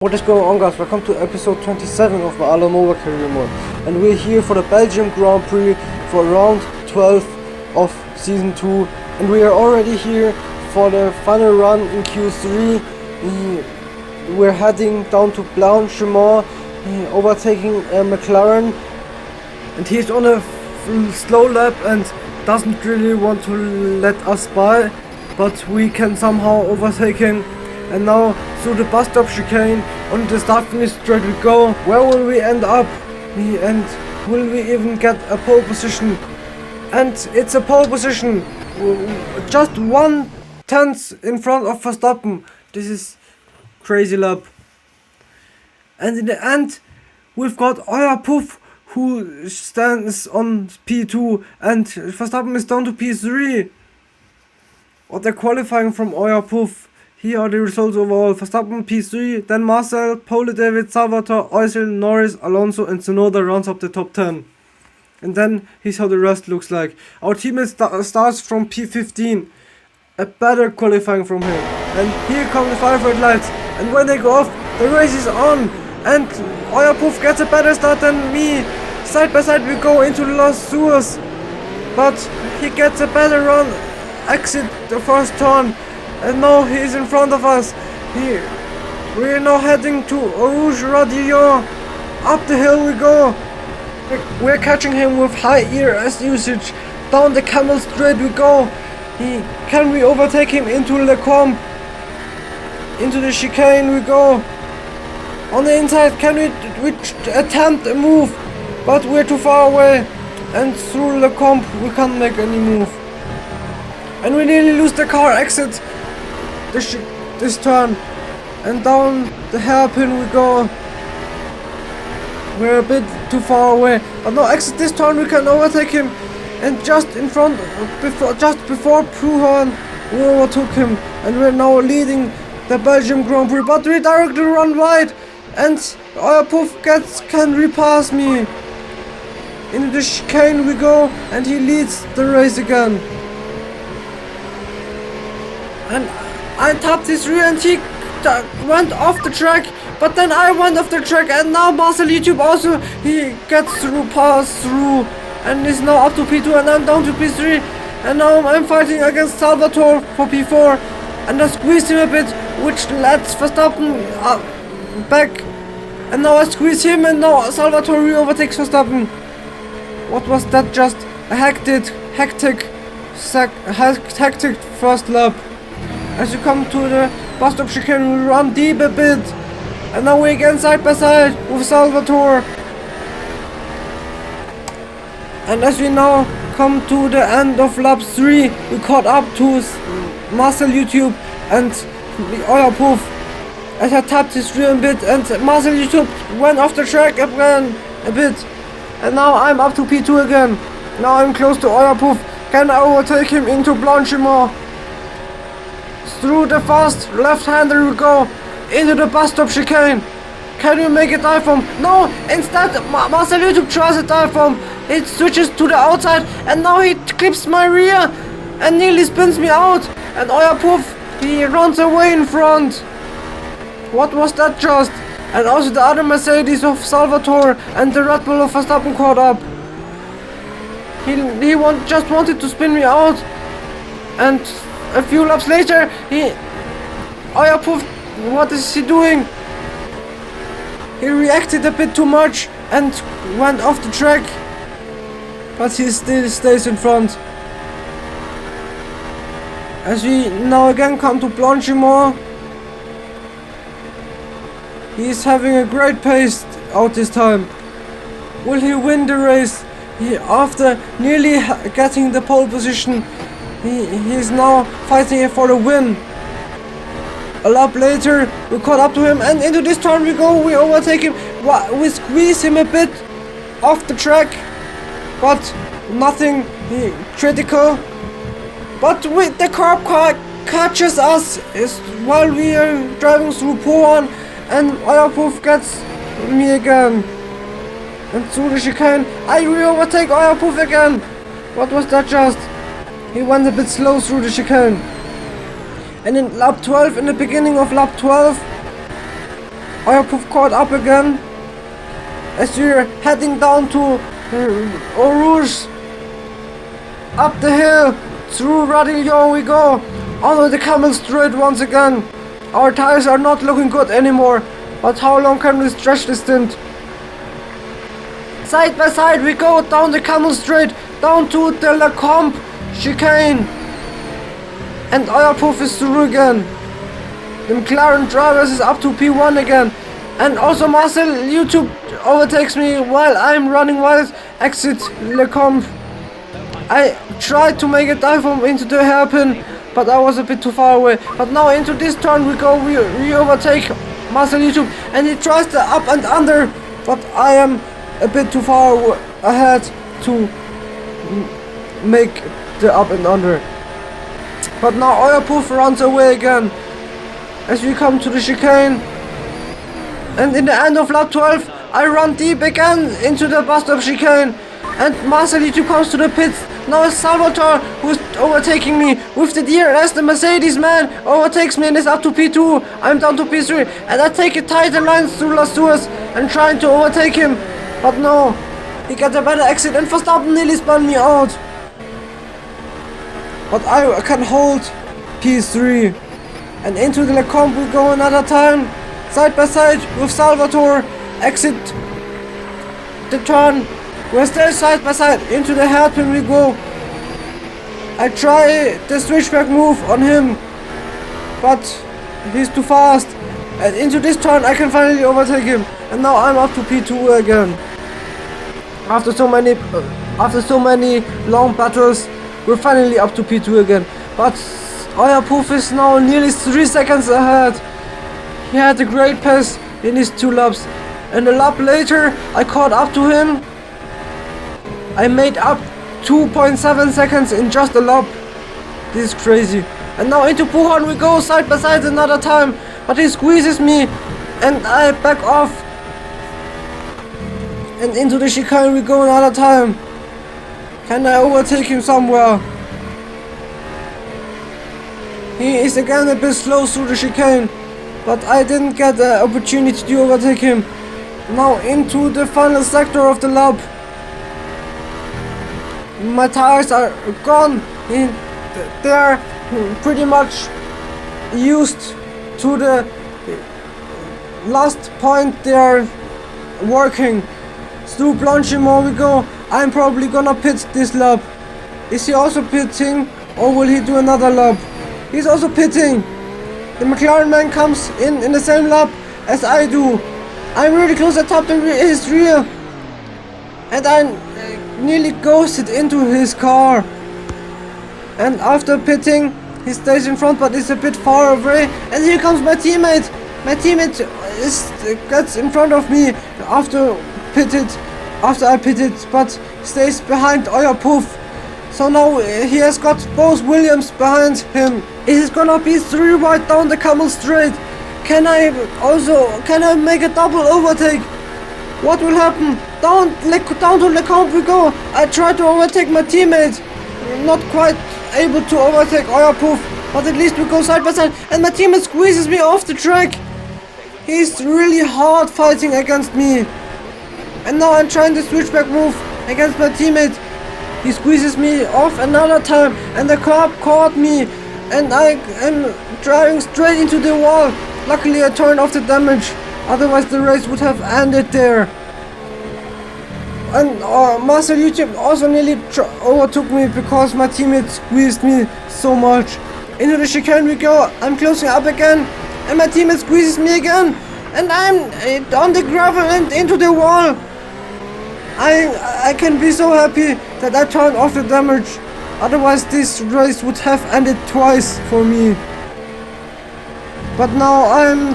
What is going on, guys? Welcome to episode 27 of my AlaMobile career mode, and we're here for the Belgium Grand Prix for round 12 of season 2, and we are already here for the final run in Q3. We're heading down to Blanchimont, overtaking McLaren, and he's on a slow lap and doesn't really want to let us by, but we can somehow overtake him. And now through the bus stop chicane on the start finish straight we go. Where will we end up? And will we even get a pole position? And it's a pole position, just 1/10 in front of Verstappen. This is crazy lap. And in the end we've got R12 who stands on P2 and Verstappen is down to P3. What they're qualifying from R12. Here are the results overall. Verstappen P3, then Marcel, Pole David, Salvatore, Oisel, Norris, Alonso and Tsunoda rounds up the top 10. And then here's how the rest looks like. Our teammate starts from P15. A better qualifying from him. And here come the 5 red lights. And when they go off, the race is on. And R12 gets a better start than me. Side by side we go into the last Suez. But he gets a better run. Exit the first turn. And now he's in front of us. We're now heading to Rouge Radio. Up the hill we go. We're catching him with high ERS usage. Down the Camel Straight we go. Can we overtake him into Le Combe? Into the chicane we go. On the inside, can we attempt a move? But we're too far away. And through Le Combe we can't make any move. And we nearly lose the car exit. This turn, and down the hairpin we go. We're a bit too far away, but now exit this turn we can overtake him, and just in front, just before Pruhan, we overtook him, and we're now leading the Belgium Grand Prix. But we directly run wide, and R12 can repass me. Into the chicane we go, and he leads the race again. And I tapped his rear and he went off the track, but then I went off the track, and now Marcel YouTube also, he gets through, pass through, and is now up to P2, and I'm down to P3, and now I'm fighting against Salvatore for P4, and I squeezed him a bit, which lets Verstappen back, and now I squeeze him, and now Salvatore overtakes Verstappen. What was that? Just a hectic first lap. As you come to the bus stop chicane, we run deep a bit. And now we're again side by side with Salvatore. And as we now come to the end of lap 3, we caught up to Marcel YouTube and R12. As I tapped his rear a bit, and Marcel YouTube went off the track again a bit. And now I'm up to P2 again. Now I'm close to R12. Can I overtake him into Blanchimont? Through the fast left-hander we go, into the bus stop chicane. Can you make a dive bomb? No, instead Marcel YouTube tries a dive bomb. It switches to the outside, and now he clips my rear and nearly spins me out. And R12, he runs away in front. What was that just? And also the other Mercedes of Salvatore and the Red Bull of Verstappen caught up. He just wanted to spin me out. And a few laps later, R12, what is he doing? He reacted a bit too much and went off the track, but he still stays in front. As we now again come to Blanchimont, he's having a great pace out this time. Will he win the race? After nearly getting the pole position, he's now fighting for the win. A lap later, we caught up to him, and into this turn we go, we overtake him. We squeeze him a bit off the track, but nothing critical. But the curb car catches us while we are driving through Pohan, and R12 gets me again. And through the chicane, I overtake R12 again. What was that just? He went a bit slow through the chicane. And in lap 12, in the beginning of lap 12, Oyapoof caught up again. As we're heading down to Eau Rouge. Up the hill, through Radillon we go. Onto the Camel Straight once again. Our tires are not looking good anymore. But how long can we stretch this stint? Side by side we go down the Camel Straight, down to the La Combe chicane. And Oyapoof is through again. The McLaren drivers is up to P1 again. And also Marcel YouTube overtakes me while I'm running wide exit La Combe. I tried to make a dive bomb into the hairpin, but I was a bit too far away. But now into this turn we go, we overtake Marcel YouTube, and he tries the up and under, but I am a bit too far ahead to make the up and under. But now Oyapoof runs away again as we come to the chicane. And in the end of lap 12, I run deep again into the bus stop chicane. And Marcel YouTube comes to the pits. Now it's Salvatore who's overtaking me with the DRS. The Mercedes man overtakes me and is up to P2. I'm down to P3. And I take a tighter line through Las Tours and trying to overtake him. But no, he gets a better exit and Verstappen nearly spun me out. But I can hold P3. And into the La Combe we go another time. Side by side with Salvatore. Exit the turn. We're still side by side. Into the hairpin we go. I try the switchback move on him, but he's too fast. And into this turn I can finally overtake him. And now I'm up to P2 again. After so many long battles, we're finally up to P2 again. But Oyapoof is now nearly 3 seconds ahead. He had a great pace in his 2 laps. And a lap later I caught up to him. I made up 2.7 seconds in just a lap. This is crazy. And now into Puhan we go side by side another time. But he squeezes me and I back off. And into the chicane we go another time. Can I overtake him somewhere? He is again a bit slow through the chicane. But I didn't get the opportunity to overtake him. Now into the final sector of the lap. My tires are gone. They're pretty much used to the last point. They are working. Through Blanchimont we go. I'm probably gonna pit this lap. Is he also pitting or will he do another lap? He's also pitting. The McLaren man comes in the same lap as I do. I'm really close at top of his rear. And I nearly ghosted into his car. And after pitting, he stays in front but is a bit far away. And here comes my teammate. My teammate gets in front of me after I pitted, but stays behind Oyapoof. So now he has got both Williams behind him. It is gonna be 3 wide down the Camel Straight. Can I make a double overtake? What will happen? Down to La Combe we go. I try to overtake my teammate. Not quite able to overtake Oyapoof, but at least we go side by side. And my teammate squeezes me off the track. He's really hard fighting against me. And now I'm trying the switchback move against my teammate. He squeezes me off another time and the curb caught me. And I am driving straight into the wall. Luckily I turned off the damage. Otherwise the race would have ended there. And Marcel YouTube also nearly overtook me because my teammate squeezed me so much. Into the chicane we go. I'm closing up again. And my teammate squeezes me again. And I'm on the gravel and into the wall. I can be so happy that I turned off the damage. Otherwise this race would have ended twice for me. But now I'm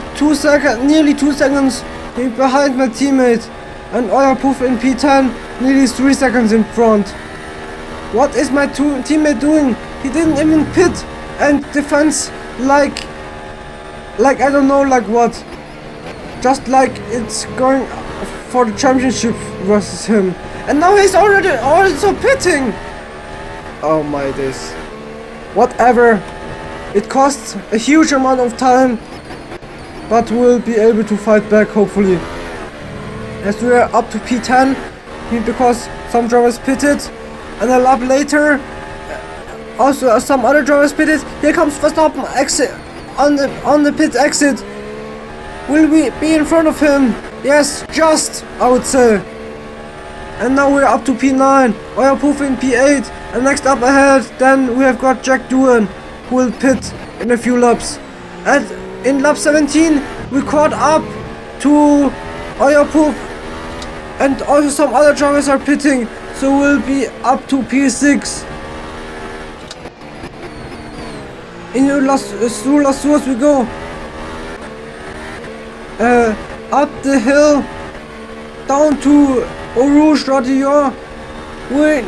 nearly 2 seconds behind my teammate. And Oyapoof in P10 nearly 3 seconds in front. What is my teammate doing? He didn't even pit and defense like I don't know like what. Just like it's going for the championship versus him. And now he's already also pitting. Oh my days. Whatever. It costs a huge amount of time. but we'll be able to fight back hopefully. As we are up to P10, because some drivers pitted, and a lap later, also some other drivers pitted. Here comes Verstappen exit on the pit exit. Will we be in front of him? Yes, just, I would say. And now we're up to P9, AlaMobile in P8, and next up ahead, then we have got Jack Doohan, who will pit in a few laps. And in lap 17, we caught up to AlaMobile, and also some other drivers are pitting, so we'll be up to P6. Through Las Suas we go. Up the hill, down to Eau Rouge Radillon. We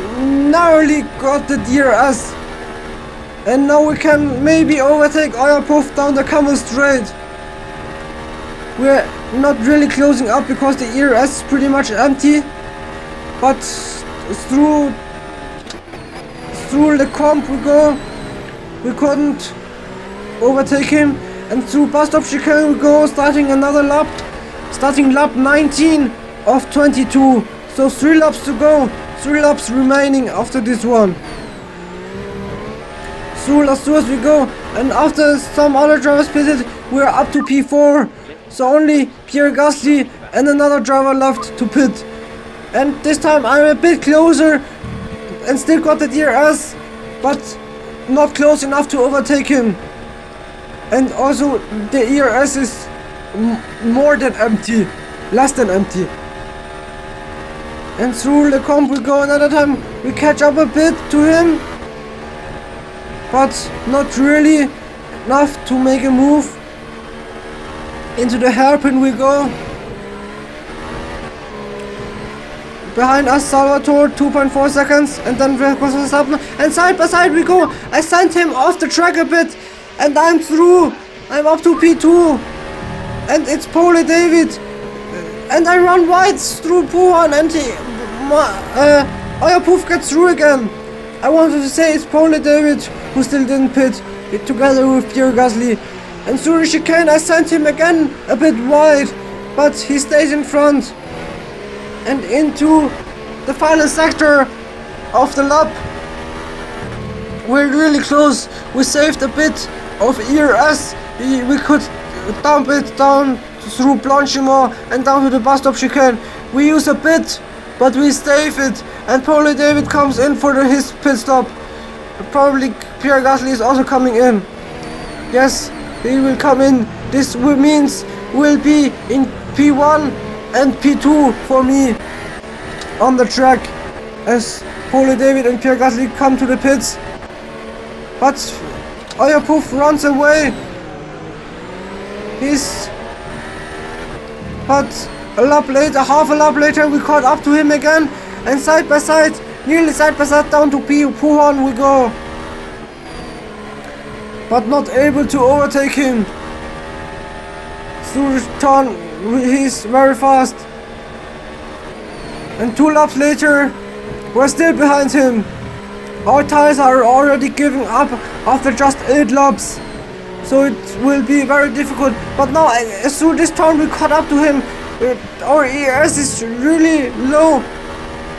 narrowly got the DRS. And now we can maybe overtake AlaMobile down the Camel Straight. We're not really closing up because the ERS is pretty much empty. But through the comp we go. We couldn't overtake him. And through bus stop chicane we go, starting another lap. Starting lap 19 of 22. So 3 laps to go. 3 laps remaining after this one. Through Las Suas we go, and after some other drivers pitted, we're up to P4. So only Pierre Gasly and another driver left to pit. And this time I'm a bit closer and still got the DRS, but not close enough to overtake him. And also the ERS is more than empty, less than empty. And through the comp we go another time, we catch up a bit to him, but not really enough to make a move. Into the hairpin we go. Behind us Salvatore, 2.4 seconds, and then Verstappen, and side by side we go. I sent him off the track a bit, and I'm through. I'm up to P2, and it's Pole David, and I run wide through Puhan, and AlaMobile gets through again. I wanted to say it's Pole David who still didn't pit, together with Pierre Gasly. And through the chicane I sent him again a bit wide, but he stays in front. And into the final sector of the lap, we're really close. We saved a bit of ERS. We could dump it down through Blanchimont and down to the bus stop chicane. We use a bit, but we save it. And Pole David comes in for his pit stop. Probably Pierre Gasly is also coming in. Yes, he will come in. This means we'll be in P1 and P2 for me on the track as Pole David and Pierre Gasly come to the pits. But AlaMobile runs away. But half a lap later we caught up to him again, and side by side, nearly side by side down to Puhan we go. But not able to overtake him. Through the turn, he's very fast. And 2 laps later, we're still behind him. Our tires are already giving up after just 8 laps. So it will be very difficult. But now, through this turn, we caught up to him. Our ERS is really low.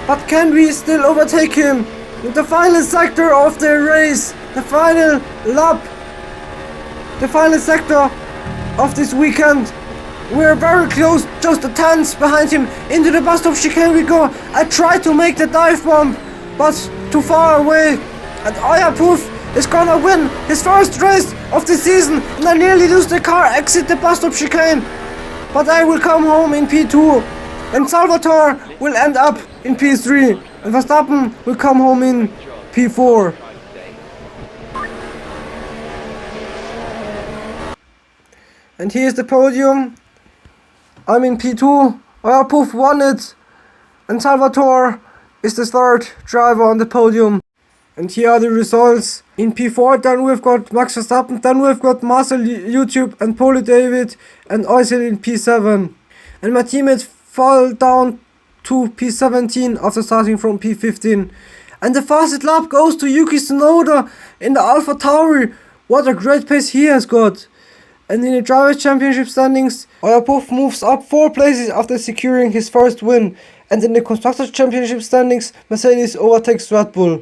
But can we still overtake him? In the final sector of the race, the final lap, the final sector of this weekend. We're very close, just a tenth behind him. Into the bus stop chicane we go. I tried to make the dive bomb, but too far away. And AlaMobile is gonna win his first race of the season, and I nearly lose the car, exit the bus stop chicane. But I will come home in P2, and Salvatore will end up in P3, and Verstappen will come home in P4. And here's the podium. I'm in P2, AlaMobile won it, and Salvatore is the 3rd driver on the podium. And here are the results. In P4, then we've got Max Verstappen, then we've got Marcel YouTube and Pole David, and Oisil in P7. And my teammates fall down to P17 after starting from P15. And the fastest lap goes to Yuki Tsunoda in the Alpha Tauri. What a great pace he has got. And in the Drivers' Championship standings, Oyapov moves up 4 places after securing his first win. And in the Constructors' Championship standings, Mercedes overtakes Red Bull.